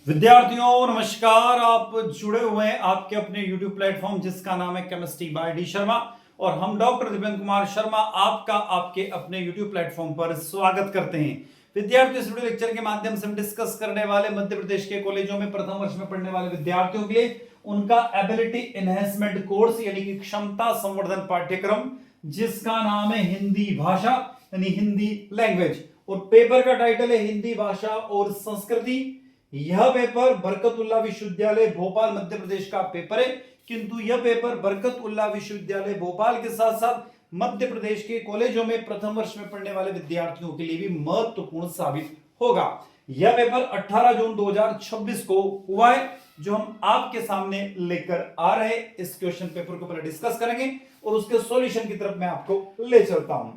विद्यार्थियों नमस्कार। आप जुड़े हुए हैं आपके अपने YouTube प्लेटफॉर्म जिसका नाम है केमिस्ट्री बाय डी शर्मा और हम डॉक्टर दिव्यंग कुमार शर्मा आपका आपके अपने YouTube प्लेटफॉर्म पर स्वागत करते हैं। विद्यार्थियों, इस वीडियो लेक्चर के माध्यम से हम डिस्कस करने वाले मध्य प्रदेश के कॉलेजों में प्रथम वर्ष में पढ़ने वाले विद्यार्थियों के लिए उनका एबिलिटी एनहेंसमेंट कोर्स यानी कि क्षमता संवर्धन पाठ्यक्रम जिसका नाम है हिंदी भाषा यानी हिंदी लैंग्वेज और पेपर का टाइटल है हिंदी भाषा और संस्कृति। यह पेपर बरकतुल्लाह विश्वविद्यालय भोपाल मध्य प्रदेश का पेपर है, किंतु यह पेपर बरकतुल्लाह विश्वविद्यालय भोपाल के साथ साथ मध्य प्रदेश के कॉलेजों में प्रथम वर्ष में पढ़ने वाले विद्यार्थियों के लिए भी महत्वपूर्ण साबित होगा। यह पेपर 18 जून 2026 को हुआ है जो हम आपके सामने लेकर आ रहे हैं। इस क्वेश्चन पेपर को पहले डिस्कस करेंगे और उसके सॉल्यूशन की तरफ मैं आपको ले चलता हूं।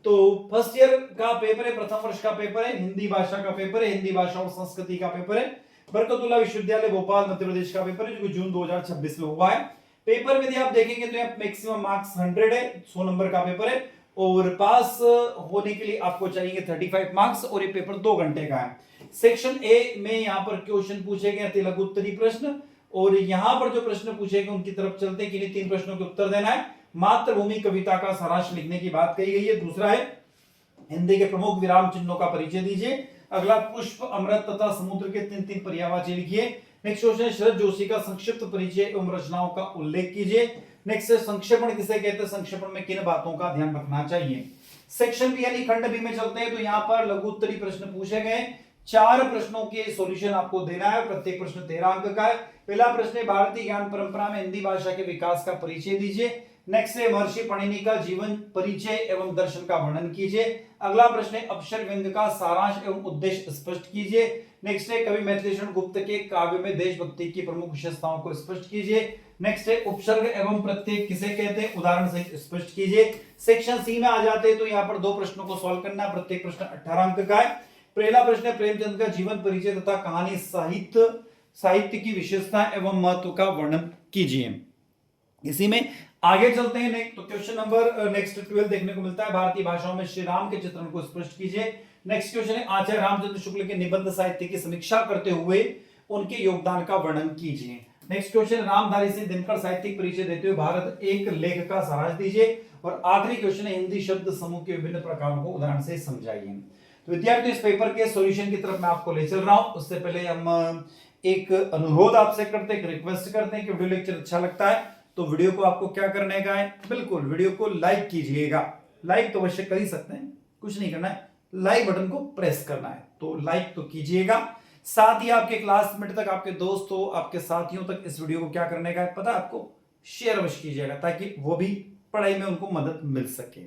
तो फर्स्ट ईयर का पेपर है, प्रथम वर्ष का पेपर है, हिंदी भाषा का पेपर है, हिंदी भाषा और संस्कृति का पेपर है, बरकतुल्लाह विश्वविद्यालय भोपाल मध्य प्रदेश का पेपर है जो जून 2026 में हुआ है। पेपर में यदि आप देखेंगे तो यहाँ मैक्सिमम मार्क्स 100 है, 100 नंबर का पेपर है और पास होने के लिए आपको चाहिए 35 मार्क्स और ये पेपर 2 घंटे का है। सेक्शन ए में यहाँ पर क्वेश्चन पूछे गए तिलक उत्तरी प्रश्न और यहाँ पर जो प्रश्न पूछे गए उनकी तरफ चलते हैं कि 3 प्रश्नों के उत्तर देना है। मातृभूमि कविता का सारांश लिखने की बात कही गई है। दूसरा है हिंदी के प्रमुख विराम चिन्हों का परिचय दीजिए। अगला पुष्प, अमृत तथा समुद्र के 3 पर्यायवाची लिखिए। नेक्स्ट क्वेश्चन है शरद जोशी का संक्षिप्त परिचय एवं रचनाओं का उल्लेख कीजिए। नेक्स्ट है संक्षेपण किसे कहते हैं, संक्षेपण में किन बातों का ध्यान रखना चाहिए। सेक्शन बी यानी खंड बी में चलते हैं तो यहाँ पर लघु उत्तरी प्रश्न पूछे गए। 4 प्रश्नों के सॉल्यूशन आपको देना है, प्रत्येक प्रश्न 13 अंक का है। पहला प्रश्न है भारतीय ज्ञान परंपरा में हिंदी भाषा के विकास का परिचय दीजिए। नेक्स्ट है महर्षि पणिनि का जीवन परिचय एवं दर्शन का वर्णन कीजिए। अगला प्रश्न है अपशर व्यंग का सारांश एवं उद्देश्य स्पष्ट कीजिए। नेक्स्ट है कवि मैथिलीशरण गुप्त के काव्य में देशभक्ति की प्रमुख विशेषताओं को स्पष्ट कीजिए। नेक्स्ट है उपसर्ग एवं प्रत्यय किसे कहते हैं, उदाहरण सहित स्पष्ट कीजिए। सेक्शन सी में आ जाते हैं तो यहाँ पर 2 प्रश्नों को सॉल्व करना, प्रत्येक प्रश्न 18 अंक का है। पहला प्रश्न है प्रेमचंद का जीवन परिचय तथा कहानी साहित्य की विशेषता एवं महत्व का वर्णन कीजिए। इसी में आगे चलते हैं तो क्वेश्चन नंबर नेक्स्ट 12 देखने को मिलता है भारतीय भाषाओं में श्री राम के चित्रण को स्पष्ट कीजिए। नेक्स्ट क्वेश्चन है आचार्य रामचंद्र शुक्ल के निबंध साहित्य की समीक्षा करते हुए उनके योगदान का वर्णन कीजिए। नेक्स्ट क्वेश्चन रामधारी सिंह दिनकर साहित्यिक परिचय देते हुए भारत एक लेख का सारांश दीजिए। और आखिरी क्वेश्चन है हिंदी शब्द समूह के विभिन्न प्रकारों को उदाहरण से समझाइए। तो विद्यार्थियों इस पेपर के सॉल्यूशन की तरफ मैं आपको ले चल रहा हूं। उससे पहले हम एक अनुरोध आपसे करते हैं, एक रिक्वेस्ट करते हैं कि वीडियो लेक्चर अच्छा लगता है तो वीडियो को आपको क्या करने का है, बिल्कुल वीडियो को लाइक कीजिएगा। लाइक तो अवश्य कर ही सकते हैं, कुछ नहीं करना है, लाइक बटन को प्रेस करना है तो लाइक तो कीजिएगा। साथ ही आपके क्लासमेट तक, आपके दोस्तों, आपके साथियों तक इस वीडियो को क्या करने का है पता है आपको, शेयर अवश्य कीजिएगा ताकि वो भी पढ़ाई में उनको मदद मिल सके।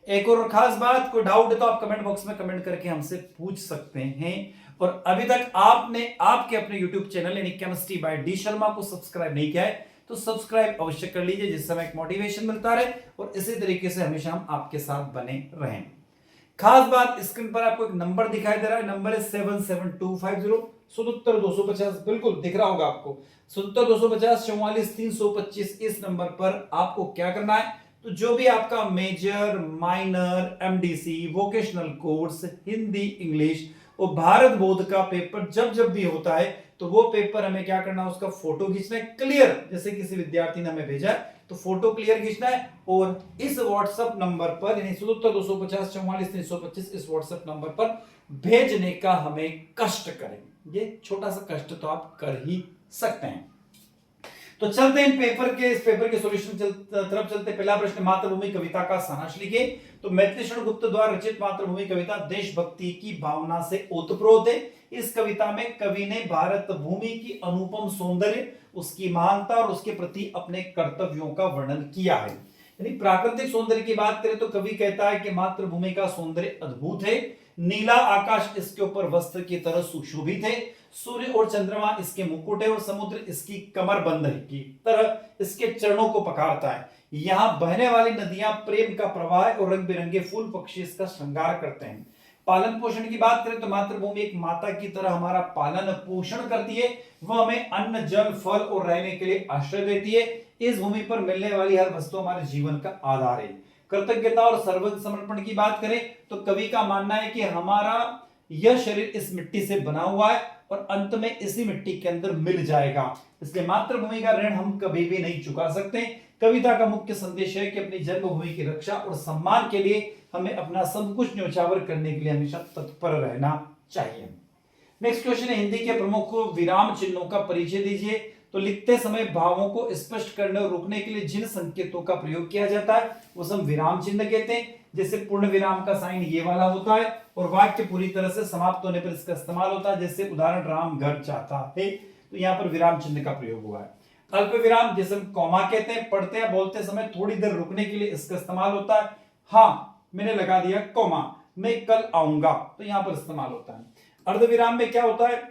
एक और खास बात, कोई डाउट है तो आप कमेंट बॉक्स में कमेंट करके हमसे पूछ सकते हैं। और अभी तक आपने आपके अपने यूट्यूब चैनल यानी केमिस्ट्री बाय डी शर्मा को सब्सक्राइब नहीं किया है तो सब्सक्राइब अवश्य कर लीजिए जिससे हमें एक मोटिवेशन मिलता रहे और इसी तरीके से हमेशा हम आपके साथ बने रहें। खास बात, स्क्रीन पर आपको एक नंबर दिखाई दे रहा है, नंबर है 77250 77250, बिल्कुल दिख रहा होगा आपको 77250 44325। इस नंबर पर आपको क्या करना है, तो जो भी आपका major, minor, MDC, vocational course, Hindi, English और भारत बोर्ड का पेपर जब भी होता है तो वो पेपर हमें क्या करना है, उसका फोटो खींचना है क्लियर। जैसे किसी विद्यार्थी ने हमें भेजा है तो फोटो क्लियर खींचना है और इस व्हाट्सएप नंबर पर यानी 77250 44325 इस व्हाट्सएप नंबर पर भेजने का हमें कष्ट करें। ये छोटा सा कष्ट तो आप कर ही सकते हैं। तो चलते हैं इस पेपर के सॉल्यूशन तरफ चलते। पहला प्रश्न मातृभूमि कविता का सारांश लिखिए। तो मैथिलीशरण गुप्त द्वारा रचित मातृभूमि कविता देशभक्ति की भावना से ओतप्रोत है। इस कविता में कवि ने भारत भूमि की अनुपम सौंदर्य, उसकी महानता और उसके प्रति अपने कर्तव्यों का वर्णन किया है। यानी प्राकृतिक सौंदर्य की बात करें तो कवि कहता है कि मातृभूमि का सौंदर्य अद्भुत है। नीला आकाश इसके ऊपर वस्त्र की तरह सुशोभित है, सूर्य और चंद्रमा इसके मुकुट है और समुद्र इसकी कमरबंद की तरह इसके चरणों को पखारता है। यहाँ बहने वाली नदियां प्रेम का प्रवाह और रंग बिरंगे फूल पक्षी इसका श्रृंगार करते हैं। पालन पोषण की बात करें तो मातृभूमि एक माता की तरह हमारा पालन पोषण करती है। वह हमें अन्न, जल, फल और रहने के लिए आश्रय देती है। इस भूमि पर मिलने वाली हर वस्तु हमारे जीवन का आधार है। कृतज्ञता और सर्वज्ञ समर्पण की बात करें तो कवि का मानना है कि हमारा यह शरीर इस मिट्टी से बना हुआ है और अंत में इसी मिट्टी के अंदर मिल जाएगा। इसलिए मातृभूमि का ऋण हम कभी भी नहीं चुका सकते। कविता का मुख्य संदेश है कि अपनी जन्मभूमि की रक्षा और सम्मान के लिए हमें अपना सब कुछ न्योछावर करने के लिए हमेशा तत्पर रहना चाहिए। नेक्स्ट क्वेश्चन है, हिंदी के प्रमुख विराम चिन्हों का परिचय दीजिए। तो लिखते समय भावों को स्पष्ट करने और रोकने के लिए जिन संकेतों का प्रयोग किया जाता है वो हम विराम चिन्ह कहते हैं। जैसे पूर्ण विराम का साइन ये वाला होता है और वाक्य पूरी तरह से समाप्त होने पर इसका इस्तेमाल होता है। जैसे उदाहरण, राम घर जाता है, तो यहाँ पर विराम चिन्ह का प्रयोग हुआ है। अल्प विराम जिसे हम कॉमा कहते हैं, पढ़ते या बोलते समय थोड़ी देर रुकने के लिए इसका इस्तेमाल होता है। हाँ, मैंने लगा दिया कॉमा, मैं कल आऊंगा, तो यहां पर इस्तेमाल होता है। अर्धविराम में क्या होता है,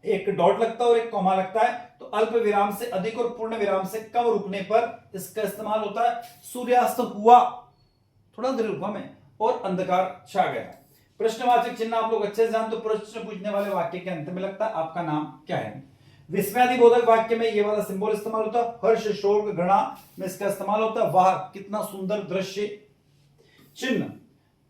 एक डॉट लगता है और एक कॉमा लगता है। तो अल्प विराम से अधिक और पूर्ण विराम से कम रुकने पर इसका इस्तेमाल होता है। सूर्यास्त हुआ, थोड़ा देर रुका मैं, और अंधकार छा गया। प्रश्नवाचक चिन्ह आप लोग अच्छे से जानते हो, प्रश्न पूछने वाले वाक्य के अंत में लगता है आपका नाम क्या है। विस्मयादिबोधक वाक्य में ये वाला सिंबल इस्तेमाल होता है। हर्ष शोक घृणा में इसका इस्तेमाल होता है। वाह कितना सुंदर दृश्य चिन्ह।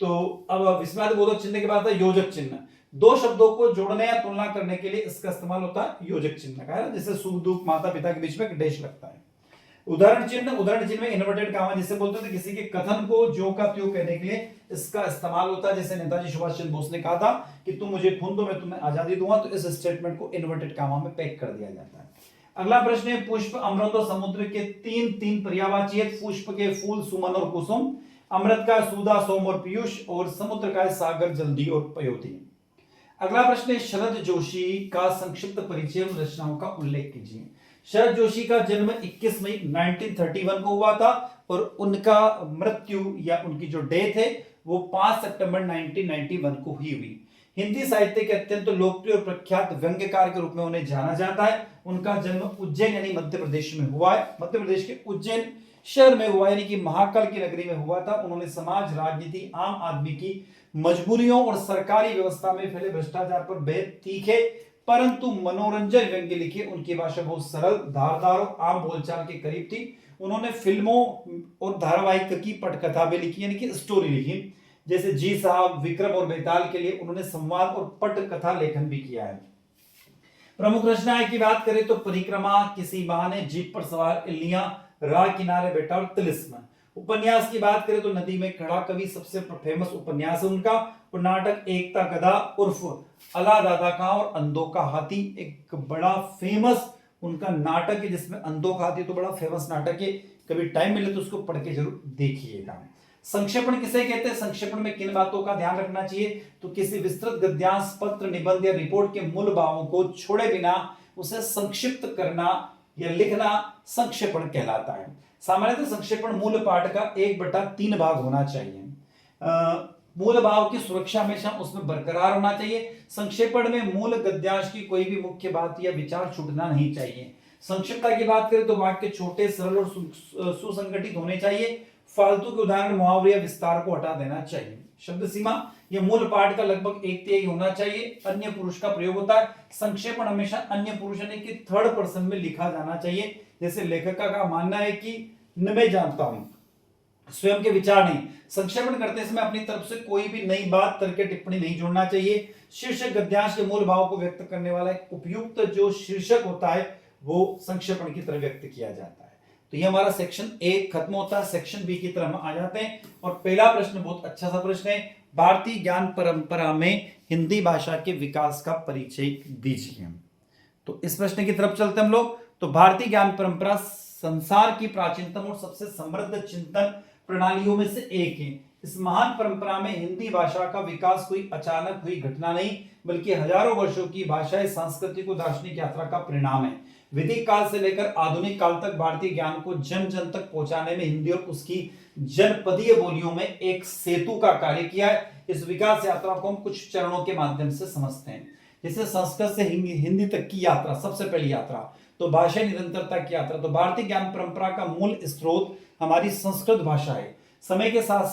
तो अब विस्मयादिबोधक चिन्ह के बाद है योजक चिन्ह। दो शब्दों को जोड़ने या तुलना करने के लिए इसका इस्तेमाल होता है योजक चिन्ह का, है जैसे सुख दुख माता पिता के बीच में एक डैश लगता है। उदाहरण चिन्ह में इन्वर्टेड कामा जिसे बोलते थे, किसी के कथन को जो का त्यों कहने के लिए इसका इस्तेमाल होता है। जैसे नेताजी सुभाष चंद्र बोस ने कहा था कि तुम मुझे खून दो मैं तुम्हें आजादी दूंगा, तो इस स्टेटमेंट को इन्वर्टेड कामा में पैक कर दिया जाता है। अगला प्रश्न है, पुष्प अमृत और समुद्र के तीन तीन पर्यायवाची है। पुष्प के फूल सुमन और कुसुम, अमृत का सुधा सोम और पीयूष, और समुद्र का सागर जल्दी और पयोधी। अगला प्रश्न है, शरद जोशी का संक्षिप्त परिचय और रचनाओं का उल्लेख कीजिए। शरद जोशी का जन्म 21 मई 1931 को हुआ था और उनका मृत्यु या उनकी जो डेथ है वो 5 सितंबर 1991 को हुई। हिंदी साहित्य के अत्यंत लोकप्रिय और प्रख्यात व्यंग्यकार के रूप में उन्हें जाना जाता है। उनका जन्म उज्जैन यानी मध्य प्रदेश में हुआ है। मध्य प्रदेश के उज्जैन शहर में हुआ, यानी कि महाकाल की नगरी में हुआ था। उन्होंने समाज, राजनीति, आम आदमी की मजबूरियों और सरकारी व्यवस्था में फैले भ्रष्टाचार पर बेहद तीखे परंतु मनोरंजन व्यंग्य लिखे। उनकी भाषा बहुत सरल, धारदार और आम बोलचाल के करीब थी। उन्होंने फिल्मों और धारावाहिक की पटकथा भी लिखी, यानी कि स्टोरी लिखी। जैसे जी साहब, विक्रम और बेताल के लिए उन्होंने संवाद और पटकथा लेखन भी किया है। प्रमुख रचनाएं की बात करें तो परिक्रमा, किसी बहाने, जीप पर सवार इल्लियां, राह किनारे बैठा और तिलिस्म। उपन्यास की बात करें तो नदी में खड़ा कवि सबसे फेमस उपन्यास है उनका। और नाटक एकता गदा उर्फ अला दादा का और अंधों का हाथी एक बड़ा फेमस उनका नाटक है, जिसमें अंधों का हाथी तो बड़ा फेमस नाटक है। कभी टाइम मिले तो उसको पढ़ के जरूर देखिएगा। संक्षेपण किसे कहते हैं, संक्षेपण में किन बातों का ध्यान रखना चाहिए, तो किसी विस्तृत गद्यांश, पत्र, निबंध या रिपोर्ट के मूल भावों को छोड़े बिना उसे संक्षिप्त करना या लिखना संक्षेपण कहलाता है। सामान्यतः संक्षेपण मूल पाठ का 1/3 भाग होना चाहिए। मूल भाव की सुरक्षा हमेशा उसमें बरकरार होना चाहिए। संक्षेपण में मूल गद्यांश की कोई भी मुख्य बात या विचार छूटना नहीं चाहिए। संक्षिप्तता की बात करें तो वाक्य छोटे, सरल और सुसंगठित होने चाहिए। फालतू के उदाहरण, मुहावरे या विस्तार को हटा देना चाहिए। शब्द सीमा यह मूल पाठ का लगभग 1/3 होना चाहिए। अन्य पुरुष का प्रयोग होता है। संक्षेपण हमेशा अन्य पुरुष यानी कि थर्ड पर्सन में लिखा जाना चाहिए। जैसे लेखक का मानना है कि मैं जानता हूं, स्वयं के विचार नहीं। संक्षेपण करते समय अपनी तरफ से कोई भी नई बात, तर्क, टिप्पणी नहीं जोड़ना चाहिए। शीर्षक गद्यांश के मूल भाव को व्यक्त करने वाला एक उपयुक्त जो शीर्षक होता है वो संक्षेपण की तरह व्यक्त किया जाता है। तो ये हमारा सेक्शन ए खत्म होता है। सेक्शन बी की तरफ हम आ जाते हैं और पहला प्रश्न बहुत अच्छा सा प्रश्न है, भारतीय ज्ञान परंपरा में हिंदी भाषा के विकास का परिचय दीजिए। तो इस प्रश्न की तरफ चलते हम लोग। तो भारतीय ज्ञान परंपरा संसार की प्राचीनतम और सबसे समृद्ध चिंतन प्रणालियों में से एक है। इस महान परंपरा में हिंदी भाषा का विकास कोई अचानक हुई घटना नहीं, बल्कि हजारों वर्षों की भाषाई, सांस्कृतिक और दार्शनिक यात्रा का परिणाम है। वैदिक काल से लेकर आधुनिक काल तक भारतीय ज्ञान को जन जन तक पहुंचाने में हिंदी और उसकी जनपदीय बोलियों में एक सेतु का कार्य किया है। इस विकास यात्रा को हम कुछ चरणों के माध्यम से समझते हैं। जैसे संस्कृत से हिंदी तक की यात्रा, सबसे पहली यात्रा तो भाषा निरंतरता की यात्रा। तो भारतीय ज्ञान परंपरा का मूल स्रोत हमारी संस्कृत भाषा है। समय के साथ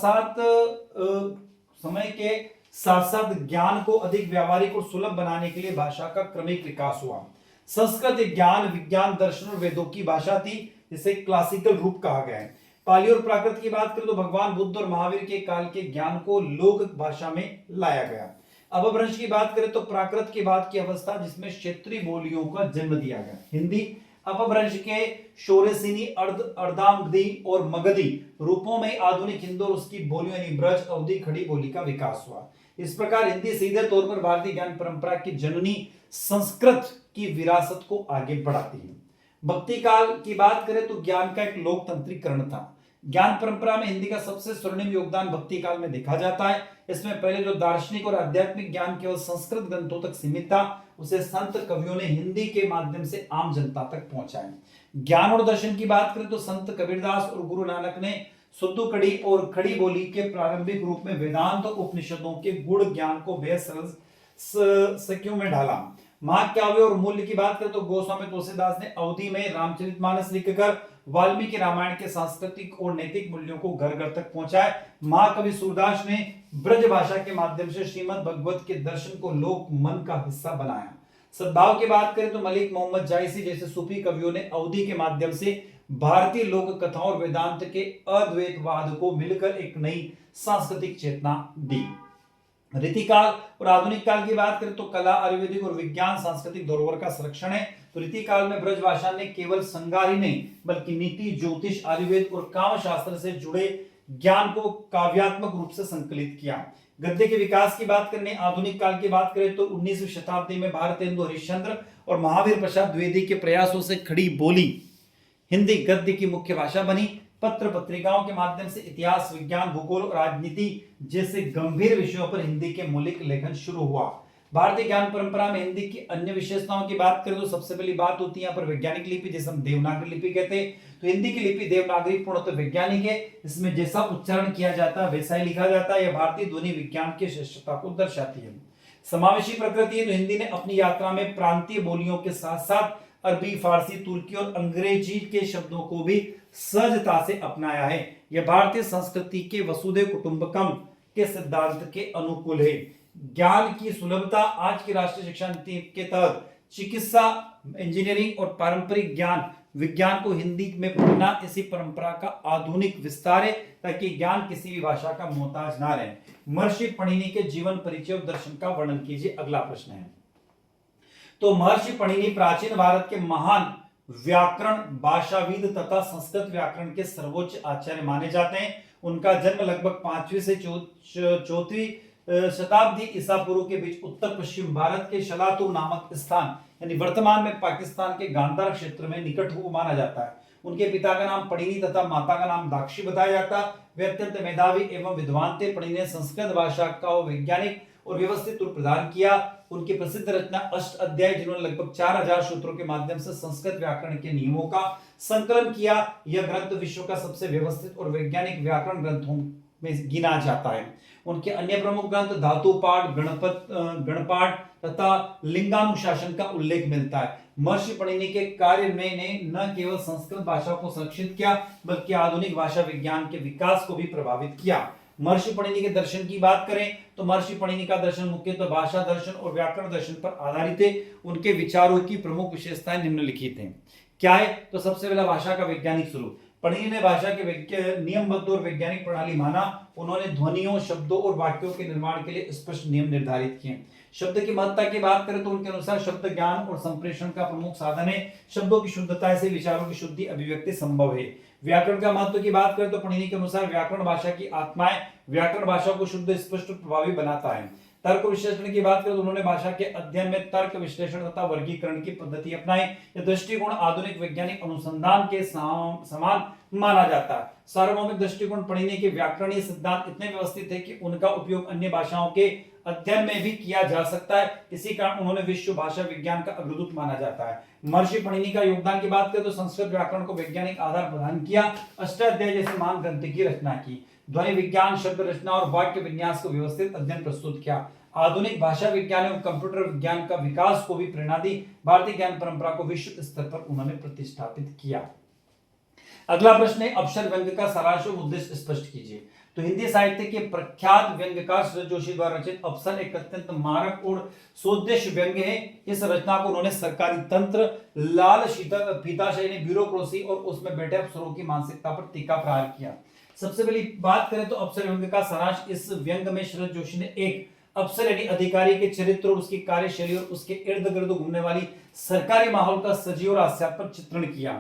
साथ ज्ञान को अधिक व्यावहारिक और सुलभ बनाने के लिए भाषा का क्रमिक विकास हुआ। संस्कृत ज्ञान, विज्ञान, दर्शन और वेदों की भाषा थी, जिसे क्लासिकल रूप कहा गया है। पाली और प्राकृत की बात करें तो भगवान बुद्ध और महावीर के काल के ज्ञान को लोक भाषा में लाया गया। अपभ्रंश की बात करें तो प्राकृत के बाद की अवस्था जिसमें क्षेत्रीय बोलियों का जन्म दिया गया। हिंदी अपभ्रंश के शोरेसिनी, अर्धांगदी और मगधी रूपों में आधुनिक हिंदू और उसकी बोलियों यानी ब्रज, अवधी, खड़ी बोली का विकास हुआ। इस प्रकार हिंदी सीधे तौर पर भारतीय ज्ञान परंपरा की जननी संस्कृत की विरासत को आगे बढ़ाती है। भक्ति काल की बात करें तो ज्ञान का एक लोकतंत्रीकरण था। ज्ञान परंपरा में हिंदी का सबसे स्वर्णिम योगदान भक्ति काल में देखा जाता है। इसमें पहले जो दार्शनिक और आध्यात्मिक ज्ञान केवल संस्कृत ग्रंथों तक सीमित था, उसे संत कवियों ने हिंदी के माध्यम से आम जनता तक पहुंचाया। ज्ञान और दर्शन की बात करें तो संत कबीरदास और गुरु नानक ने शुद्ध कड़ी और खड़ी बोली के प्रारंभिक रूप में वेदांत और उपनिषदों के गुण ज्ञान को बेहद सरल शब्दों में ढाला। महाकाव्य और मूल्य की बात करें तो गोस्वामी तुलसीदास ने अवधि में रामचरितमानस लिखकर वाल्मीकि रामायण के सांस्कृतिक और नैतिक मूल्यों को घर घर तक पहुंचाया। महाकवि सूरदास ने ब्रज भाषा के माध्यम से श्रीमद् भगवत के दर्शन को लोक मन का हिस्सा बनाया। सद्भाव की बात करें तो मलिक मोहम्मद जायसी जैसे सूफी कवियों ने अवधि के माध्यम से भारतीय लोक कथाओं और वेदांत के अद्वैतवाद को मिलकर एक नई सांस्कृतिक चेतना दी। रीतिकाल और आधुनिक काल की बात करें तो कला, आयुर्वेदिक और विज्ञान सांस्कृतिक धरोहर का संरक्षण है। तो रीतिकाल में ब्रजभाषा ने केवल श्रृंगार ही नहीं बल्कि नीति, ज्योतिष, आयुर्वेद और काम शास्त्र से जुड़े ज्ञान को काव्यात्मक रूप से संकलित किया। गद्य के विकास की बात करें, आधुनिक काल की बात करें तो 19वीं शताब्दी में भारतेंदु हरिश्चंद्र और महावीर प्रसाद द्विवेदी के प्रयासों से खड़ी बोली हिंदी गद्य की मुख्य भाषा बनी। पत्र पत्रिकाओं के माध्यम से इतिहास, विज्ञान, भूगोल और राजनीति जैसे गंभीर विषयों पर हिंदी के मौलिक लेखन शुरू हुआ। भारतीय ज्ञान परंपरा में हिंदी की अन्य विशेषताओं की बात करें तो सबसे पहली बात होती है यहाँ पर वैज्ञानिक लिपि, जिसे हम देवनागरी लिपि कहते हैं। तो हिंदी की लिपि देवनागरी पूर्णतः वैज्ञानिक है। इसमें जैसा उच्चारण किया जाता है वैसा ही लिखा जाता है। यह भारतीय ध्वनि विज्ञान की श्रेष्ठता को दर्शाती है। समावेशी प्रकृति है तो हिंदी ने अपनी यात्रा में प्रांतीय बोलियों के साथ साथ अरबी, फारसी, तुर्की और अंग्रेजी के शब्दों को भी सहजता से अपनाया है। यह भारतीय संस्कृति के वसुधैव कुटुंबकम के सिद्धांत के अनुकूल है। ज्ञान की सुलभता आज की राष्ट्रीय शिक्षा नीति के तहत चिकित्सा, इंजीनियरिंग और पारंपरिक ज्ञान विज्ञान को हिंदी में पढ़ना इसी परंपरा का आधुनिक विस्तार है ताकि ज्ञान किसी भी भाषा का मोहताज ना रहे। महर्षि पणिनि के जीवन, परिचय और दर्शन का वर्णन कीजिए। अगला प्रश्न है। तो महर्षि पणिनि प्राचीन भारत के महान व्याकरण, भाषाविद तथा संस्कृत व्याकरण के सर्वोच्च आचार्य माने जाते हैं। उनका जन्म लगभग 5वीं से 4वीं शताब्दी ईसा पूर्व के बीच उत्तर पश्चिम भारत के शलातुर नामक स्थान यानी वर्तमान में पाकिस्तान के गांधार क्षेत्र में निकट हुआ माना जाता है। उनके पिता का नाम पणिनि तथा माता का नाम दाक्षी बताया जाता। वे अत्यंत मेधावी एवं विद्वान थे। पणिनि ने संस्कृत भाषा का वैज्ञानिक और व्यवस्थित रूप प्रदान किया। उनकी प्रसिद्ध रचना अष्ट अध्याय, जिन्होंने लगभग 4000 सूत्रों के माध्यम से संस्कृत व्याकरण के नियमों का संकलन किया। यह ग्रंथ विश्व का सबसे व्यवस्थित और वैज्ञानिक व्याकरण ग्रंथों में गिना जाता है। उनके अन्य प्रमुख ग्रंथ धातुपाठ, गणपाठ तथा लिंगानुशासन का उल्लेख मिलता है। महर्षि पणिनि के कार्य ने न केवल संस्कृत भाषा को संरक्षित किया बल्कि आधुनिक भाषा विज्ञान के विकास को भी प्रभावित किया। महर्षि पणिनि के दर्शन की बात करें तो महर्षि पणिनि का दर्शन मुख्यतः भाषा दर्शन और व्याकरण दर्शन पर आधारित है। उनके विचारों की प्रमुख विशेषताएं निम्नलिखित हैं। क्या है? तो सबसे पहला भाषा का वैज्ञानिक स्वरूप। पणिनि ने भाषा के नियमबद्ध और वैज्ञानिक प्रणाली माना। उन्होंने ध्वनियों, शब्दों और वाक्यों के निर्माण के लिए स्पष्ट नियम निर्धारित किए। शब्द की महत्ता की बात करें तो उनके अनुसार शब्द ज्ञान और संप्रेषण का प्रमुख साधन है। शब्दों की शुद्धता से विचारों की शुद्धि, अभिव्यक्ति संभव है। व्याकरण का महत्व की बात करें तो पणिनि के अनुसार व्याकरण भाषा की आत्मा है। व्याकरण भाषा को शुद्ध, स्पष्ट और प्रभावी बनाता है। तर्क विश्लेषण की बात करें तो उन्होंने भाषा के अध्ययन में तर्क विश्लेषण तथा वर्गीकरण की पद्धति अपनाई। यह दृष्टिकोण आधुनिक वैज्ञानिक अनुसंधान के समान माना जाता है। सार्वभौमिक दृष्टिकोण पणिनि के व्याकरणीय सिद्धांत इतने व्यवस्थित है कि उनका उपयोग अन्य भाषाओं के अध्ययन में भी किया जा सकता है। इसी कारण उन्होंने विश्व भाषा विज्ञान का अग्रदूत माना जाता है। महर्षि पणिनि का योगदान की बात करें तो संस्कृत व्याकरण को वैज्ञानिक आधार प्रदान किया। अष्टाध्यायी जैसे महान ग्रंथ की रचना की। ध्वनि विज्ञान, शब्द रचना और वाक्य विन्यास को व्यवस्थित अध्ययन प्रस्तुत किया। आधुनिक भाषा विज्ञान एवं कंप्यूटर विज्ञान का विकास को भी प्रेरणा दी। भारतीय ज्ञान परंपरा को विश्व स्तर पर उन्होंने प्रतिष्ठापित किया। अगला प्रश्न है, अक्षर व्यंग्य का सारांश और उद्देश्य स्पष्ट कीजिए। तो हिंदी साहित्य के प्रख्यात व्यंग्यकार शरद जोशी द्वारा रचित अप्सर एक अत्यंत मारक और सोद्देश्य व्यंग्य है। इस रचना को उन्होंने सरकारी तंत्र, लाल फीताशाही, ब्यूरोक्रेसी और उसमें बैठे अफसरों की मानसिकता पर टीका प्रहार किया। सबसे पहली बात करें तो अप्सर व्यंग्य का सारांश। इस व्यंग्य में शरद जोशी ने एक अफसर यानी अधिकारी के चरित्र और उसकी कार्यशैली और उसके इर्द गिर्द घूमने वाली सरकारी माहौल का सजीव और हास्यास्पद चित्रण किया।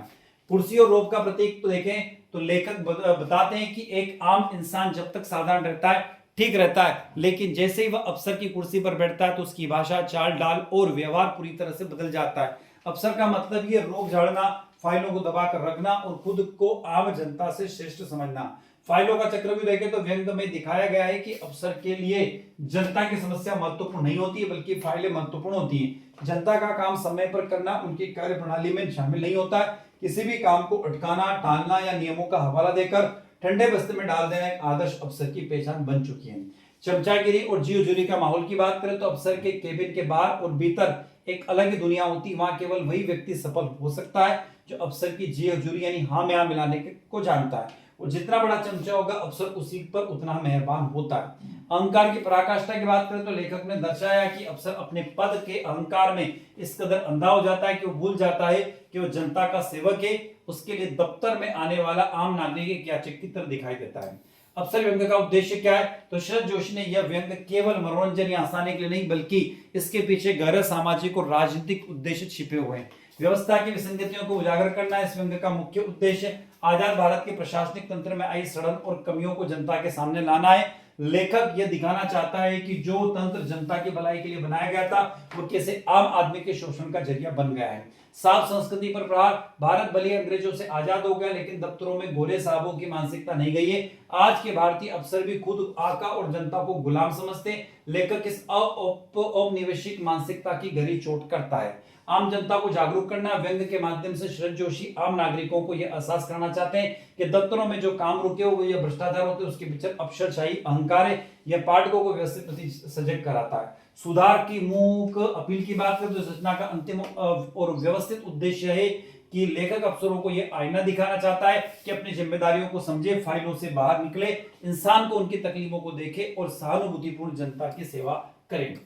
कुर्सी और रोब का प्रतीक तो देखें तो लेखक बताते हैं कि एक आम इंसान जब तक साधारण रहता है ठीक रहता है, लेकिन जैसे ही वह अफसर की कुर्सी पर बैठता है तो उसकी भाषा, चाल डाल और व्यवहार पूरी तरह से बदल जाता है। अफसर का मतलब ये रोब झाड़ना, फाइलों को दबाकर रखना और खुद को आम जनता से श्रेष्ठ समझना। फाइलों का चक्रव्यूह देखें तो व्यंग में दिखाया गया है कि अफसर के लिए जनता की समस्या महत्वपूर्ण नहीं होती है, बल्कि फाइलें महत्वपूर्ण होती हैं। जनता का काम समय पर करना उनकी कार्य प्रणाली में शामिल नहीं होता है। किसी भी काम को अटकाना, टालना या नियमों का हवाला देकर ठंडे बस्ते में डाल देना एक आदर्श अफसर की पहचान बन चुकी है। चमचागिरी और जी हुजूरी का माहौल की बात करें तो अफसर के केबिन के बाहर और भीतर एक अलग ही दुनिया होती है। वहां केवल वही व्यक्ति सफल हो सकता है जो अफसर की जी हुजूरी यानी हाँ में हाँ मिलाने को जानता है। और जितना बड़ा चमचा होगा अफसर उसी पर उतना मेहरबान होता है। अहंकार की पराकाष्ठा की बात करें तो लेखक ने दर्शाया कि अफसर अपने पद के अहंकार में इस कदर अंधा हो जाता है कि वो भूल जाता है कि वो जनता का सेवक है। उसके लिए दफ्तर में आने वाला आम नागरिक एक याचक की तरह दिखाई देता है। अफसर व्यंग का उद्देश्य क्या है तो शरद जोशी ने यह व्यंग केवल मनोरंजन या हंसाने के लिए नहीं, बल्कि इसके पीछे गहरा सामाजिक और राजनीतिक उद्देश्य छिपे हुए हैं। व्यवस्था की विसंगतियों को उजागर करना इस व्यंग का मुख्य उद्देश्य आजाद भारत के प्रशासनिक तंत्र में आई सड़न और कमियों को जनता के सामने लाना है। लेखक यह दिखाना चाहता है कि जो तंत्र जनता की भलाई के लिए बनाया गया था वो कैसे आम आदमी के शोषण का जरिया बन गया है। साफ संस्कृति पर प्रहार, भारत भले अंग्रेजों से आजाद हो गया लेकिन दफ्तरों में गोरे साहबों की मानसिकता नहीं गई है। आज के भारतीय अफसर भी खुद आका और जनता को गुलाम समझते हैं। लेखक इस औपनिवेशिक मानसिकता की गहरी चोट करता है। आम जनता को जागरूक करना व्यंग के माध्यम से शरद जोशी आम नागरिकों को यह एहसास कराना चाहते हैं कि दफ्तरों में जो काम रुके हुए या भ्रष्टाचार होते हैं उसके पीछे अफसरशाही अहंकार है। यह पाठकों को व्यवस्थित प्रति सजग कराता है। सुधार की मूक अपील की बात करें तो इस रचना का अंतिम और व्यवस्थित उद्देश्य है कि लेखक अफसरों को यह आईना दिखाना चाहता है कि अपनी जिम्मेदारियों को समझे, फाइलों से बाहर निकले, इंसान को उनकी तकलीफों को देखे और सहानुभूतिपूर्ण जनता की सेवा करें।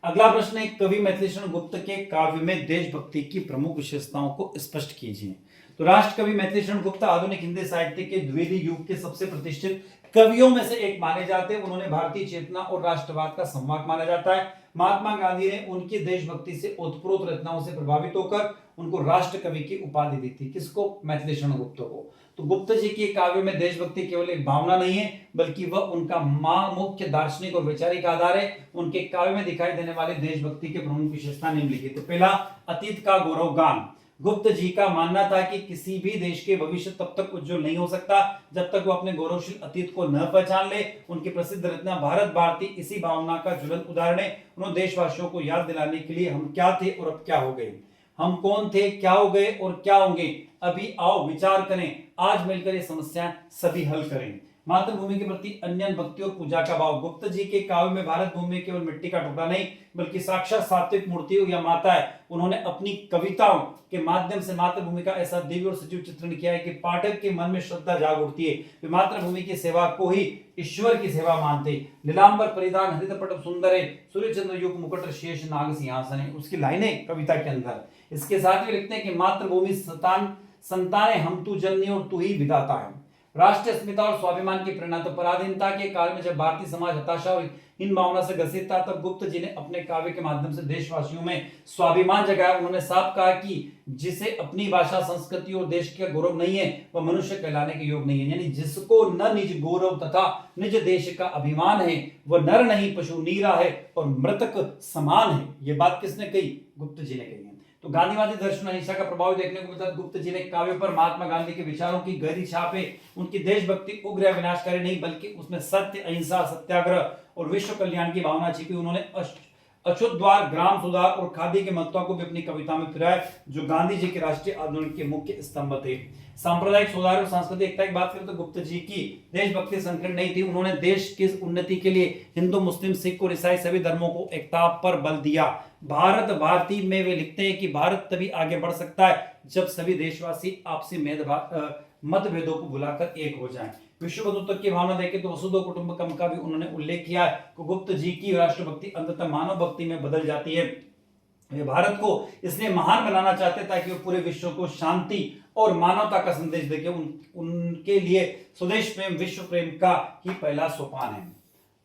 अगला प्रश्न है, कवि मैथिलीशरण गुप्त के काव्य में देशभक्ति की प्रमुख विशेषताओं को स्पष्ट कीजिए। तो राष्ट्र कवि मैथिलीशरण गुप्त आधुनिक हिंदी साहित्य के द्विवेदी युग के सबसे प्रतिष्ठित कवियों में से एक माने जाते हैं। उन्होंने भारतीय चेतना और राष्ट्रवाद का संवाहक माना जाता है। महात्मा गांधी ने उनकी देशभक्ति से ओतप्रोत रचनाओं से प्रभावित होकर उनको राष्ट्र कवि की उपाधि दी थी। किसको? मैथिलीशरण गुप्त को। तो गुप्त जी के काव्य में देशभक्ति केवल एक भावना नहीं है, बल्कि वह उनका मुख्य दार्शनिक और वैचारिक आधार है। उनके काव्य में दिखाई देने वाले देशभक्ति के प्रमुख विशेषता निम्नलिखित। पहला, अतीत का गौरव गान। गुप्त जी का मानना था कि किसी भी देश के भविष्य तब तक उज्जवल नहीं हो सकता जब तक वो अपने गौरवशील अतीत को न पहचान ले। उनकी प्रसिद्ध रचना भारत भारती इसी भावना का ज्वलंत उदाहरण है। उन्होंने देशवासियों को याद दिलाने के लिए हम क्या थे और अब क्या हो गए, हम कौन थे, क्या हो गए और क्या होंगे, अभी आओ विचार करें, आज मिलकर ये समस्याएं सभी हल करें। मातृभूमि के प्रति अन्य भक्ति और पूजा का भाव। गुप्त जी के काव्य में भारत भूमि केवल मिट्टी का टुकड़ा नहीं, बल्कि साक्षात सात्विक मूर्ति या माता है। उन्होंने अपनी कविताओं के माध्यम से मातृभूमि का ऐसा दिव्य और सजीव चित्रण किया है कि पाठक के मन में श्रद्धा जाग उठती है। वे मातृभूमि की सेवा को ही ईश्वर की सेवा मानते। लीलांबर परिधान हरित पटम सुंदर है, सूर्य चंद्र युग मुकुट शेष नाग सिंहासन है, उसकी लाइनें कविता के अंदर। इसके साथ ही लिखते हैं कि मातृभूमि संतान हम तू जननी और तू ही विधाता है। राष्ट्रीय अस्मिता और स्वाभिमान की प्रेरणा। तो पराधीनता के काल में जब भारतीय समाज हताशा और इन भावना से ग्रसित था, तब गुप्त जी ने अपने काव्य के माध्यम से देशवासियों में स्वाभिमान जगाया। उन्होंने साफ कहा कि जिसे अपनी भाषा, संस्कृति और देश का गौरव नहीं है वह मनुष्य कहलाने के योग नहीं है। यानी जिसको न निज गौरव तथा निज देश का अभिमान है वह नर नहीं पशु नीरा है और मृतक समान है। ये बात किसने कही? गुप्त जी ने कही है। तो गांधीवादी दर्शन अहिंसा का प्रभाव देखने को मिलता है। गुप्त जी ने काव्य पर महात्मा गांधी के विचारों की गहरी छाप है। उनकी देशभक्ति उग्र या विनाशकारी नहीं, बल्कि उसमें सत्य, अहिंसा, सत्याग्रह और विश्व कल्याण की भावना छिपी। उन्होंने अछूतद्वार, ग्राम सुधार और खादी के महत्व को भी अपनी कविता में फिराया, जो गांधी जी के राष्ट्रीय आंदोलन के मुख्य स्तंभ थे। सांप्रदायिक सुधार और सांस्कृतिक एकता की बात करें तो गुप्त जी की देशभक्ति संकीर्ण नहीं थी। उन्होंने देश की उन्नति के लिए हिंदू, मुस्लिम, सिख और ईसाई सभी धर्मों को एकता पर बल दिया। भारत भारती में वे लिखते हैं कि भारत तभी आगे बढ़ सकता है जब सभी देशवासी आपसी मतभेदों को भुलाकर एक हो जाएं। विश्व बंधुत्व की भावना देखें तो वसुधैव कुटुंबकम का भी उन्होंने उल्लेख किया है कि गुप्त जी की राष्ट्रभक्ति अंततः मानव भक्ति में बदल जाती है। वे भारत को इसलिए महान बनाना चाहते ताकि वो पूरे विश्व को शांति और मानवता का संदेश देके उनके लिए स्वदेश प्रेम, विश्व प्रेम का ही पहला सोपान है।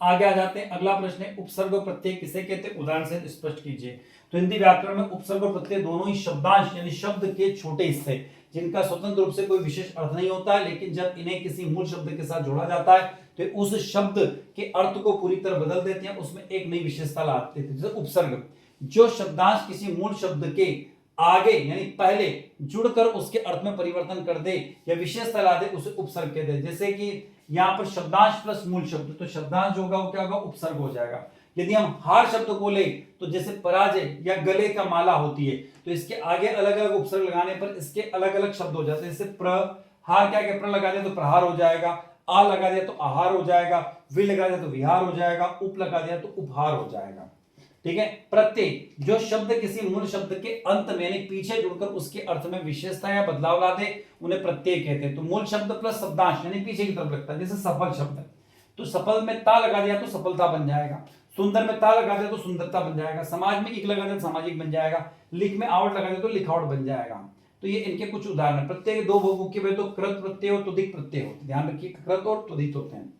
आगे आ जाते हैं। अगला प्रश्न है उपसर्ग और प्रत्यय किसे कहते हैं, उदाहरण से स्पष्ट कीजिए। तो हिंदी व्याकरण में उपसर्ग और प्रत्यय दोनों ही शब्दांश यानी शब्द के छोटे हिस्से जिनका स्वतंत्र रूप से कोई विशेष अर्थ नहीं होता है, लेकिन जब इन्हें किसी मूल शब्द के साथ जोड़ा जाता है तो उस शब्द के अर्थ को पूरी तरह बदल देते हैं, उसमें एक नई विशेषता लाते हैं। जैसे उपसर्ग, जो शब्दांश किसी मूल शब्द के आगे यानी पहले जुड़कर उसके अर्थ में परिवर्तन कर दे या विशेषता ला दे, उसे उपसर्ग कहते हैं। जैसे कि यहाँ पर शब्दांश प्लस मूल शब्द, तो शब्दांश होगा वो क्या होगा, उपसर्ग हो जाएगा। यदि हम हार शब्द को ले तो जैसे पराजय या गले का माला होती है, तो इसके आगे अलग अलग उपसर्ग लगाने पर इसके अलग अलग शब्द हो जाते हैं। जैसे प्रहार, क्या प्र लगा दिया तो प्रहार हो जाएगा, आ लगा दिया तो आहार हो जाएगा, वि लगा दिया तो विहार हो जाएगा, उप लगा दिया तो उपहार हो जाएगा। ठीक है। प्रत्यय, जो शब्द किसी मूल शब्द के अंत में यानी पीछे जुड़कर उसके अर्थ में विशेषता या बदलाव ला दे, उन्हें प्रत्यय कहते हैं। तो मूल शब्द प्लस शब्दांश यानी पीछे की तरफ लगता है। जैसे सफल शब्द, तो सफल में ता लगा दिया तो सफलता बन जाएगा, सुंदर में ता लगा दिया तो सुंदरता बन जाएगा, समाज में इक लगा दिया तो सामाजिक बन जाएगा, लिख में आवट लगा दिया तो लिखावट बन जाएगा। तो ये इनके कुछ उदाहरण। प्रत्यय के दो बहुमुखी हुए तो कृत प्रत्यय और तुदिक प्रत्यय होते हैं। ध्यान रखिए, कृत और तुदित होते हैं,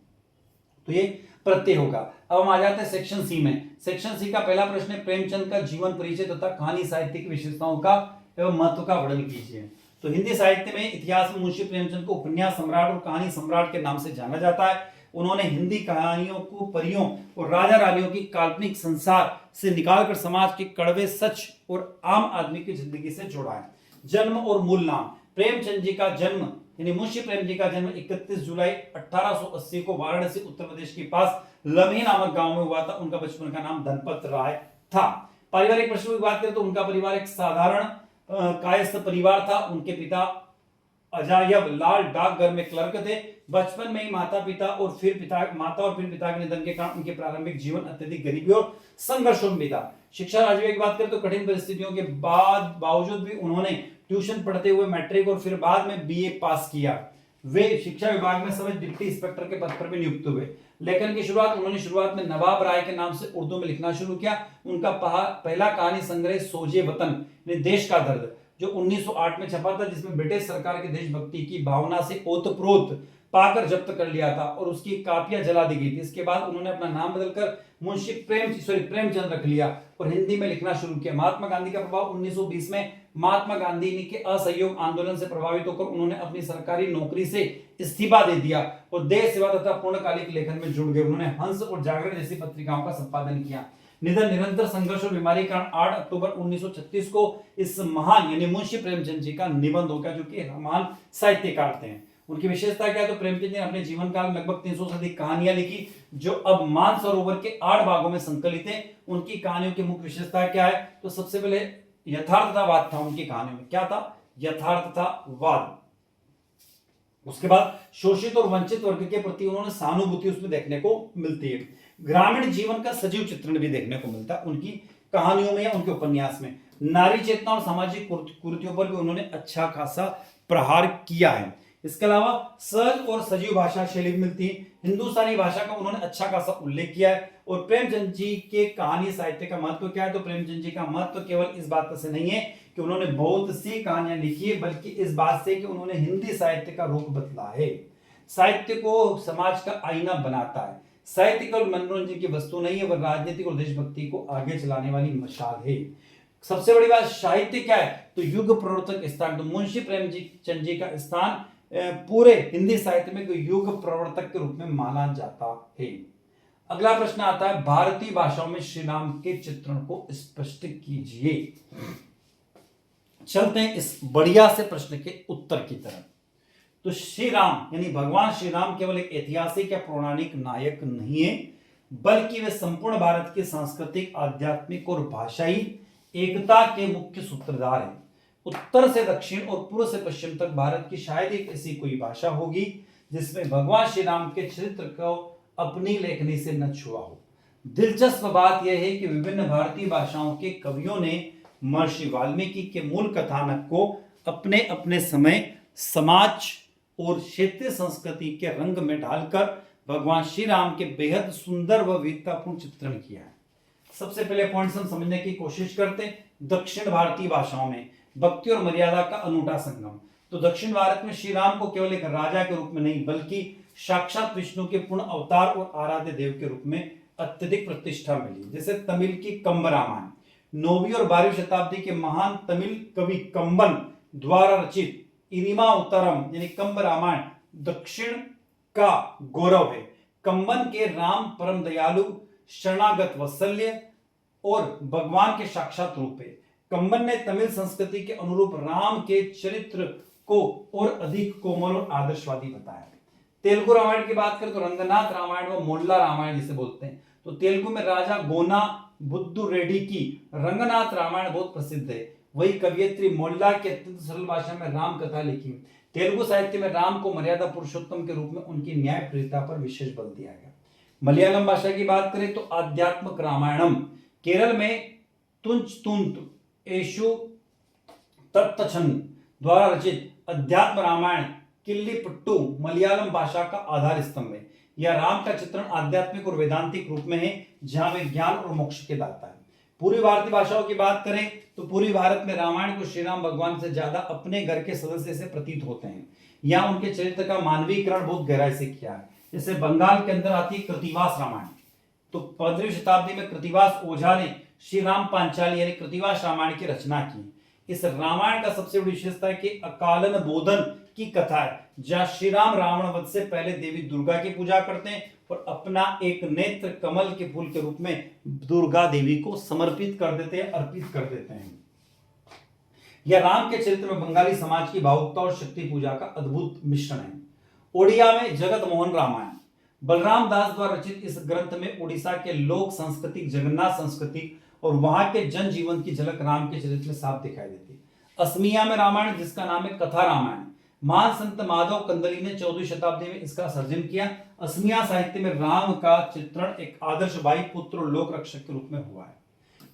तो ये प्रत्यय होगा। अब हम आ जाते हैं सेक्शन सी में। सेक्शन सी का पहला प्रश्न है प्रेमचंद का जीवन परिचय तथा कहानी साहित्य की विशेषताओं का एवं महत्व का वर्णन कीजिए। तो हिंदी साहित्य में इतिहास में मुंशी प्रेमचंद को उपन्यास सम्राट और कहानी सम्राट के नाम से जाना जाता है। उन्होंने हिंदी कहानियों को परियों और राजा रानियों की काल्पनिक संसार से निकालकर समाज के कड़वे सच और आम आदमी की जिंदगी से जोड़ा है। जन्म और मूल नाम, प्रेमचंद जी का जन्म यानी मुंशी प्रेम जी का जन्म 31 जुलाई 1880 को वाराणसी उत्तर प्रदेश के पास लम्हे नामक गांव में हुआ था। उनका बचपन का नाम धनपत राय था। पारिवारिक प्रश्नों की बात करें तो उनका परिवार एक साधारण कायस्थ परिवार था। उनके पिता अजायब लाल डाकघर में क्लर्क थे। बचपन में ही माता और फिर पिता के निधन के कारण उनके प्रारंभिक जीवन अत्यधिक गरीबी और संघर्षों में बीता। शिक्षा राजवीय की बात करें तो कठिन परिस्थितियों के बावजूद भी उन्होंने ट्यूशन पढ़ते हुए मैट्रिक और फिर बाद में बीए पास किया। वे शिक्षा विभाग में सब डिप्टी इंस्पेक्टर के पद पर भी नियुक्त हुए। लेखन की उन्होंने शुरुआत में नवाब राय के नाम से उर्दू में लिखना शुरू किया। उनका पहला कहानी संग्रह सोजे वतन देश का दर्द जो 1908 में छपा था, जिसमें ब्रिटिश सरकार के देशभक्ति की भावना से ओतप्रोत पाकर जब्त कर लिया था और उसकी कापियां जला दी गई थी। इसके बाद उन्होंने अपना नाम बदलकर मुंशी प्रेमचंद रख लिया और हिंदी में लिखना शुरू किया। महात्मा गांधी का प्रभाव 1920 में महात्मा गांधी के असहयोग आंदोलन से प्रभावित होकर उन्होंने अपनी सरकारी नौकरी से इस्तीफा दे दिया और देश सेवा तथा पूर्णकालिक लेखन में जुड़ गए। उन्होंने हंस और जागरण जैसी पत्रिकाओं का संपादन किया। निधन निरंतर संघर्ष और बीमारी के कारण 8 अक्टूबर 1936 को इस महान यानी मुंशी प्रेमचंद जी का निबंध हो गया, जो कि महान साहित्यकार थे। उनकी विशेषता क्या है, तो प्रेमचंद जी ने अपने जीवन काल में लगभग 300 से अधिक कहानियां लिखी जो अब मानसरोवर के 8 भागों में संकलित है। उनकी कहानियों की मुख्य विशेषता क्या है, तो सबसे पहले यथार्थतावाद था उनकी कहानियों में। क्या था, यथार्थतावाद। उसके बाद शोषित और वंचित वर्ग के प्रति उन्होंने सहानुभूति उसमें देखने को मिलती है। ग्रामीण जीवन का सजीव चित्रण भी देखने को मिलता है उनकी कहानियों में या उनके उपन्यास में। नारी चेतना और सामाजिक कुरीतियों पर भी उन्होंने अच्छा खासा प्रहार किया है। इसके अलावा सहज और सजीव भाषा शैली भी मिलती है। हिंदुस्तानी भाषा का उन्होंने अच्छा खासा उल्लेख किया है। और प्रेमचंद जी के कहानी साहित्य का महत्व क्या है, तो प्रेमचंद जी का महत्व केवल इस बात से नहीं है कि उन्होंने बहुत सी कहानियां लिखी है, बल्कि इस बात से कि उन्होंने हिंदी साहित्य का रुख बदला है। साहित्य को समाज का आईना बनाता है। साहित्य केवल मनोरंजन की वस्तु नहीं है, वह राजनीतिक और देशभक्ति को आगे चलाने वाली मशाल है। सबसे बड़ी बात, साहित्य क्या है, तो युग प्रवर्तक स्थान। तो मुंशी प्रेमचंद जी का स्थान पूरे हिंदी साहित्य में युग प्रवर्तक के रूप में माना जाता है। अगला प्रश्न आता है भारतीय भाषाओं में श्री राम के चित्रण को स्पष्ट कीजिए। चलते हैं इस बढ़िया से प्रश्न के उत्तर की तरफ। तो श्री राम यानी भगवान श्री राम केवल एक ऐतिहासिक या पौराणिक नायक नहीं है, बल्कि वे संपूर्ण भारत की सांस्कृतिक, आध्यात्मिक और भाषाई एकता के मुख्य सूत्रधार हैं। उत्तर से दक्षिण और पूर्व से पश्चिम तक भारत की शायद एक ऐसी कोई भाषा होगी जिसमें भगवान श्री राम के चरित्र को अपनी लेखनी से न छुआ हो। दिलचस्प बात यह है कि विभिन्न भारतीय भाषाओं के कवियों ने महर्षि वाल्मीकि के मूल कथानक को अपने अपने समय, समाज और क्षेत्रीय संस्कृति के रंग में ढालकर भगवान श्री राम के बेहद सुंदर व वीरतापूर्ण चित्रण किया है। सबसे पहले पॉइंट्स हम समझने की कोशिश करते हैं। दक्षिण भारतीय भाषाओं में भक्ति और मर्यादा का अनूठा संगम। तो दक्षिण भारत में श्री राम को केवल एक राजा के रूप में नहीं बल्कि साक्षात विष्णु के पूर्ण अवतार और आराध्य देव के रूप में अत्यधिक प्रतिष्ठा मिली। जैसे तमिल की कंब रामायण 9वीं और 12वीं शताब्दी के महान तमिल कवि कंबन द्वारा रचित इरिमा उत्तरम यानी कंब रामायण दक्षिण का गौरव है। कंबन के राम परम दयालु, शरणागत, वत्सल्य और भगवान के साक्षात रूप है। कंबन ने तमिल संस्कृति के अनुरूप राम के चरित्र को और अधिक कोमल और आदर्शवादी बताया। तेलुगु रामायण की बात करें तो रंगनाथ रामायण व मोल्ला रामायण जिसे बोलते हैं, तो तेलुगु में राजा गोना बुद्धू रेड्डी की रंगनाथ रामायण बहुत प्रसिद्ध है। वही कवियत्री मोल्ला की अत्यंत सरल भाषा में राम कथा लिखी। तेलुगु साहित्य में राम को मर्यादा पुरुषोत्तम के रूप में उनकी न्यायप्रियता पर विशेष बल दिया गया। मलयालम भाषा की बात करें तो आध्यात्मिक रामायणम केरल में तुंचतुंत एशु तत्तछन द्वारा रचित अध्यात्म रामायण किल्लीपट्टू मलयालम भाषा का आधार स्तंभ है। यह राम का चित्रण आध्यात्मिक और वेदांतिक रूप में है, जहां वे ज्ञान और मोक्ष के दाता है। पूर्वी भारतीय भाषाओं की बात करें तो पूर्वी भारत में रामायण को श्री राम भगवान से ज्यादा अपने घर के सदस्य से प्रतीत होते हैं। यहाँ उनके चरित्र का मानवीकरण बहुत गहराई से किया है। जैसे बंगाल के अंदर आती है कृतिवास रामायण, तो 15वीं शताब्दी में कृतिवास ओझा ने श्री राम पांचाली यानी कृतिवास रामायण की रचना की। इस रामायण का सबसे बड़ी विशेषता है कि अकालन बोधन की कथा है, जहां श्री राम रावण वध से पहले देवी दुर्गा की पूजा करते हैं और अपना एक नेत्र कमल के फूल के रूप में दुर्गा देवी को समर्पित कर देते हैं, अर्पित कर देते हैं। यह राम के चरित्र में बंगाली समाज की भावुकता और शक्ति पूजा का अद्भुत मिश्रण है। ओडिया में जगत मोहन रामायण बलराम दास द्वारा रचित इस ग्रंथ में उड़ीसा के लोक संस्कृति, जगन्नाथ संस्कृति और वहां के जनजीवन की झलक राम के चरित्र में साफ दिखाई देती है। असमिया में रामायण जिसका नाम है कथा रामायण, महान संत माधव कंदली ने 14वीं शताब्दी में इसका सर्जन किया। असमिया साहित्य में राम का चित्रण एक आदर्श भाई, पुत्र और लोक रक्षक के रूप में हुआ है।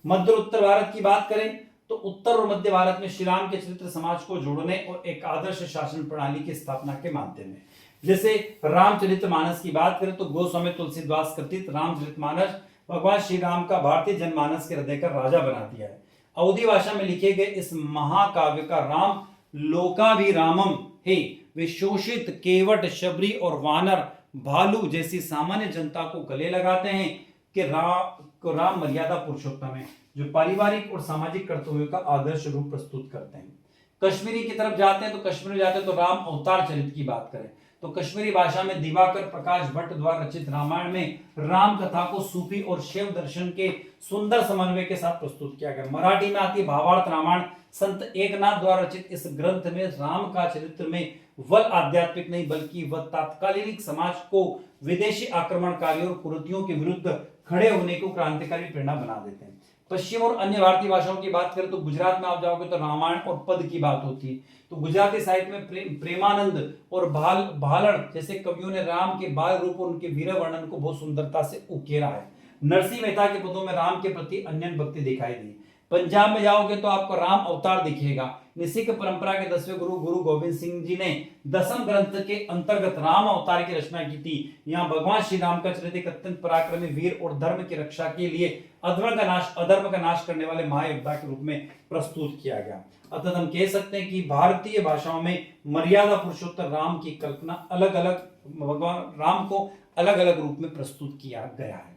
मध्य और उत्तर भारत की बात करें तो उत्तर और मध्य भारत में श्री राम के चरित्र समाज को जोड़ने और एक आदर्श शासन प्रणाली की स्थापना के माध्यम है। जैसे रामचरितमानस की बात करें तो गोस्वामी तुलसीदास कृतित रामचरितमानस भगवान श्री राम का भारतीय जनमानस के हृदय का राजा बना दिया है। अवधी भाषा में लिखे गए इस महाकाव्य का राम लोकाभिरामम है। वे शोषित, केवट, शबरी और वानर, भालू जैसी सामान्य जनता को गले लगाते हैं कि राम मर्यादा पुरुषोत्तम है, जो पारिवारिक और सामाजिक कर्तव्यों का आदर्श रूप प्रस्तुत करते हैं। कश्मीरी की तरफ जाते हैं तो कश्मीर में जाते हैं तो राम अवतार चरित्र की बात करें तो कश्मीरी भाषा में दिवाकर प्रकाश भट्ट द्वारा रचित रामायण में राम कथा को सूफी और शैव दर्शन के सुंदर समन्वय के साथ प्रस्तुत किया गया। मराठी में आती भावार्थ रामायण संत एकनाथ द्वारा रचित इस ग्रंथ में राम का चरित्र में वह आध्यात्मिक नहीं बल्कि वह तात्कालिक समाज को विदेशी आक्रमणकारियों और कुरीतियों के विरुद्ध खड़े होने को क्रांतिकारी प्रेरणा बना देते हैं। पश्चिम और अन्य भारतीय भाषाओं की बात करें तो गुजरात में आप जाओगे तो रामायण और पद की बात होती है। तो गुजराती साहित्य में प्रेमानंद और भालण जैसे कवियों ने राम के बाल रूप और उनके वीर वर्णन को बहुत सुंदरता से उकेरा है। नरसिंह मेहता के पदों में राम के प्रति अन्य भक्ति दिखाई दी। पंजाब में जाओगे तो आपको राम अवतार दिखेगा। सिख परंपरा के 10वें गुरु गुरु गोविंद सिंह जी ने 10वें ग्रंथ के अंतर्गत राम अवतार की रचना की थी। यहाँ भगवान श्री राम का चरित्र एक अत्यंत पराक्रमी वीर और धर्म की रक्षा के लिए अधर्म का नाश करने वाले महायोद्धा के रूप में प्रस्तुत किया गया। अतः हम कह सकते हैं कि भारतीय भाषाओं में मर्यादा पुरुषोत्तम राम की कल्पना अलग अलग भगवान राम को अलग अलग रूप में प्रस्तुत किया गया है।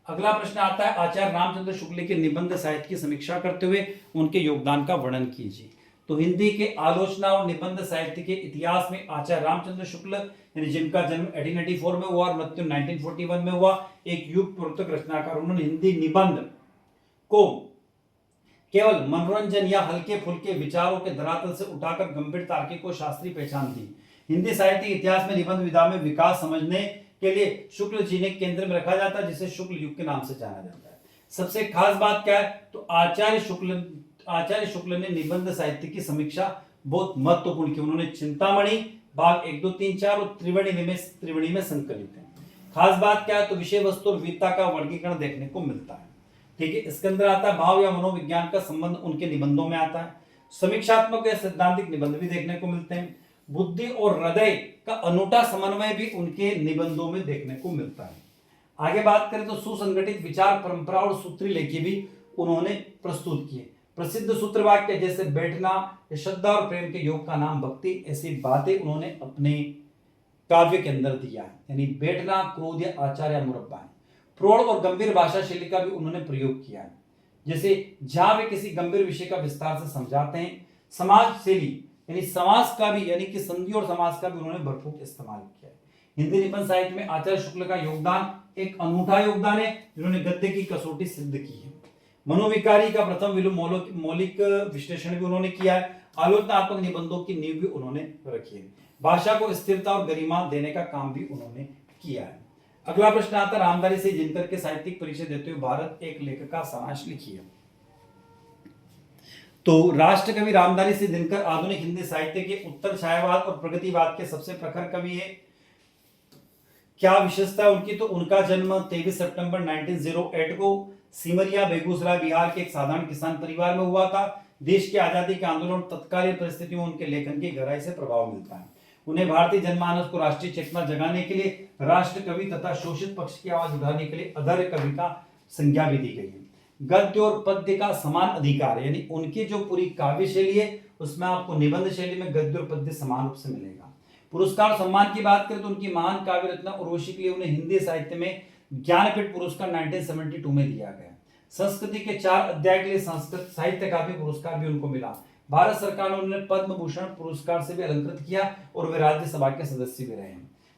अगला प्रश्न आता है, आचार्य रामचंद्र शुक्ल के निबंध साहित्य की समीक्षा करते हुए उनके योगदान का वर्णन कीजिए। तो हिंदी के आलोचना और निबंध साहित्य के इतिहास में आचार्य रामचंद्र शुक्ल यानी जिनका जन्म 1884 में हुआ और मृत्यु 1941 में हुआ, एक युग प्रवर्तक रचनाकार। उन्होंने हिंदी निबंध को केवल मनोरंजन या हल्के फुल्के विचारों के धरातल से उठाकर गंभीर तार्किक को शास्त्रीय पहचान दी। हिंदी साहित्य इतिहास में निबंध विधा में विकास समझने के लिए शुक्ल जी ने केंद्र में रखा जाता है, जिसे शुक्ल युग के नाम से जाना जाता है। सबसे खास बात क्या है, तो आचार्य शुक्ल ने निबंध साहित्य की समीक्षा बहुत महत्वपूर्ण की। उन्होंने चिंतामणि भाग 1, 2, 3, 4 और त्रिवेणी में संकलित है। खास बात क्या है, तो विषय वस्तु और वीरता का वर्गीकरण देखने को मिलता है। ठीक है, इसके अंदर आता है भाव या मनोविज्ञान का संबंध उनके निबंधों में आता है। समीक्षात्मक या सैद्धांतिक निबंध भी देखने को मिलते हैं। बुद्धि और हृदय का अनूठा समन्वय भी उनके निबंधों में देखने को मिलता है। आगे बात करें तो सुसंगठित विचार परंपरा और सूत्री लेखी भी उन्होंने प्रस्तुत किए। प्रसिद्ध सूत्र वाक्य जैसे बैठना, श्रद्धा और प्रेम के योग का नाम भक्ति, ऐसी बातें उन्होंने अपने काव्य के अंदर दिया है। यानी बैठना, क्रोध या आचार या मुरब्बा है। प्रौढ़ और गंभीर भाषा शैली का भी उन्होंने प्रयोग किया है, जैसे जहां वे किसी गंभीर विषय का विस्तार से समझाते हैं। समाज शैली यानी समास का भी, यानी कि संधि और समास का भी उन्होंने भरपूर इस्तेमाल किया है। हिंदी निबंध साहित्य में आचार्य शुक्ल का योगदान एक अनूठा योगदान है, जिन्होंने गद्य की कसौटी सिद्ध की है। मनोविकारी का प्रथम मौलिक विश्लेषण भी उन्होंने किया है। आलोचनात्मक निबंधों की नींव भी उन्होंने रखी है। भाषा को स्थिरता और गरिमा देने का काम भी उन्होंने किया है। अगला प्रश्न आता है रामधारी सिंह दिनकर के साहित्यिक परिचय देते हुए भारत एक लेखक का सारांश लिखिए। तो राष्ट्र कवि रामधारी सिंह दिनकर आधुनिक हिंदी साहित्य के उत्तर छायावाद और प्रगतिवाद के सबसे प्रखर कवि है। क्या विशेषता है उनकी? तो उनका जन्म 23 सितंबर 1908 को सिमरिया बेगूसराय बिहार के एक साधारण किसान परिवार में हुआ था। देश की आजादी के आंदोलन तत्कालीन परिस्थितियों में उनके लेखन की गहराई से प्रभाव मिलता है। उन्हें भारतीय जनमानस को राष्ट्रीय चेतना जगाने के लिए राष्ट्र कवि तथा शोषित पक्ष की आवाज उठाने के लिए अधर्य कवि का संज्ञा भी दी गई है। गद्य और पद्य का समान अधिकार, यानी उनकी जो पूरी काव्य शैली है उसमें आपको निबंध शैली में गद्य और पद्य समान रूप से मिलेगा। पुरस्कार सम्मान की बात करें तो उनकी महान काव्य रचना उर्वशी के लिए उन्हें हिंदी साहित्य में ज्ञानपीठ पुरस्कार 1972 में दिया गया। संस्कृति के 4 अध्याय के लिए संस्कृत साहित्य अकादमी पुरस्कार भी उनको मिला। भारत सरकार ने उन्हें पद्म भूषण पुरस्कार से भी अलंकृत किया और वे राज्यसभा के सदस्य भी रहे।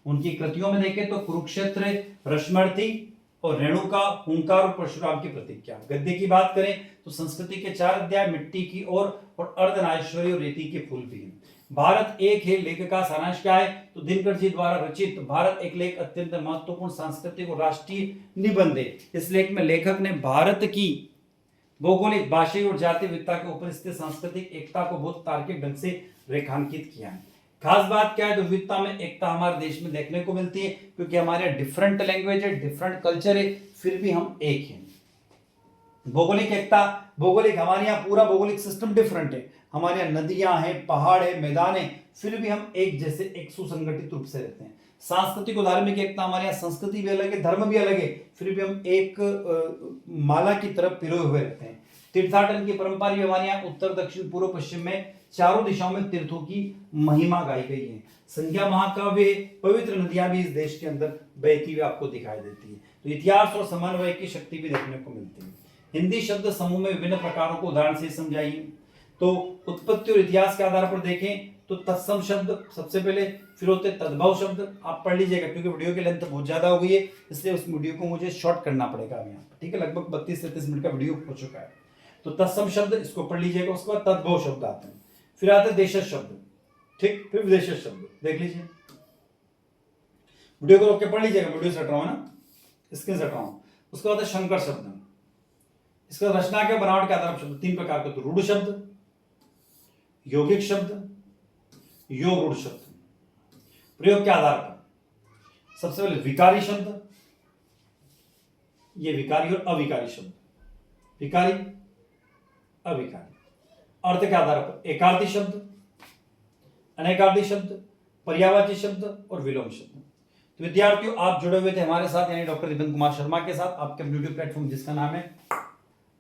उनकी कृतियों में देखें तो कुरुक्षेत्र, रश्मर्थी और रेणुका, हुंकार और परशुराम की प्रतिज्ञा। गद्य की बात करें तो संस्कृति के 4 अध्याय, मिट्टी की ओर और अर्धनारीश्वरी और रेती के फूल भी हैं। भारत एक है लेख का सारांश क्या है? तो दिनकर जी द्वारा रचित भारत एक लेख अत्यंत महत्वपूर्ण सांस्कृतिक और राष्ट्रीय निबंध है। इस लेख में लेखक ने भारत की भौगोलिक, भाषाई और जातीय विविधता के ऊपर स्थित सांस्कृतिक एकता को बहुत तार्किक ढंग से रेखांकित किया है। खास बात क्या है? तो विविधता में एकता हमारे देश में देखने को मिलती है, क्योंकि हमारे डिफरेंट लैंग्वेज है, डिफरेंट कल्चर है, फिर भी हम एक हैं। भौगोलिक एकता, भौगोलिक हमारे यहाँ पूरा भौगोलिक सिस्टम डिफरेंट है। हमारे यहाँ नदियां हैं, पहाड़ है, मैदान है, फिर भी हम एक जैसे, एक सुसंगठित रूप से रहते हैं। सांस्कृतिक और धार्मिक एकता, हमारे यहाँ संस्कृति भी अलग है, धर्म भी अलग है, फिर भी हम एक माला की तरफ पिरोए हुए रहते हैं। तीर्थाटन की परंपरा भी हमारे यहाँ उत्तर, दक्षिण, पूर्व, पश्चिम में चारों दिशाओं में तीर्थों की महिमा गाई गई है। संज्ञा महाकाव्य, पवित्र नदियां भी इस देश के अंदर बहती हुई आपको दिखाई देती है। तो इतिहास और समन्वय की शक्ति भी देखने को मिलती है। हिंदी शब्द समूह में विभिन्न प्रकारों को उदाहरण से समझाइए। तो उत्पत्ति और इतिहास के आधार पर देखें तो तत्सम शब्द सबसे पहले, फिर होते तद्भव शब्द। आप पढ़ लीजिएगा क्योंकि वीडियो की लेंथ बहुत ज्यादा हो गई है, इसलिए उस वीडियो को मुझे शॉर्ट करना पड़ेगा अभी यहाँ पर, ठीक है। लगभग 32-33 मिनट का वीडियो हो चुका है। तो तत्सम शब्द इसको पढ़ लीजिएगा। उसके बाद तद्भव शब्द आते हैं, फिर आते हैं देशज शब्द, ठीक, फिर विदेशज शब्द देख लीजिए। वीडियो को रोक के पढ़ लीजिएगा, वीडियो से हट रहा हूं ना, स्क्रीन से हट रहा हूं। उसके बाद शंकर शब्द, इसका रचना के बनावट के आधार पर शब्द 3 प्रकार के, तो रूढ़ शब्द, यौगिक शब्द, योग रूढ़ शब्द। प्रयोग के आधार पर सबसे पहले विकारी शब्द, ये विकारी और अविकारी शब्द, विकारी अविकारी। अर्थ के आधार पर एकार्थी शब्द, अनेकार्थी शब्द, पर्यायवाची शब्द और विलोम शब्द। तो विद्यार्थियों, आप जुड़े हुए थे हमारे साथ, यानी डॉक्टर दिपेंद्र कुमार शर्मा के साथ, आपके यूट्यूब प्लेटफॉर्म जिसका नाम है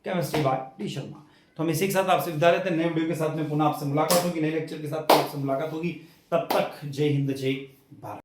केमिस्ट्री बाय डी शर्मा। तो हम इसी के साथ आपसे विदा लेते हैं। नए वीडियो के साथ में पुनः आपसे मुलाकात होगी, नए लेक्चर के साथ आपसे मुलाकात होगी। तब तक जय हिंद, जय भारत।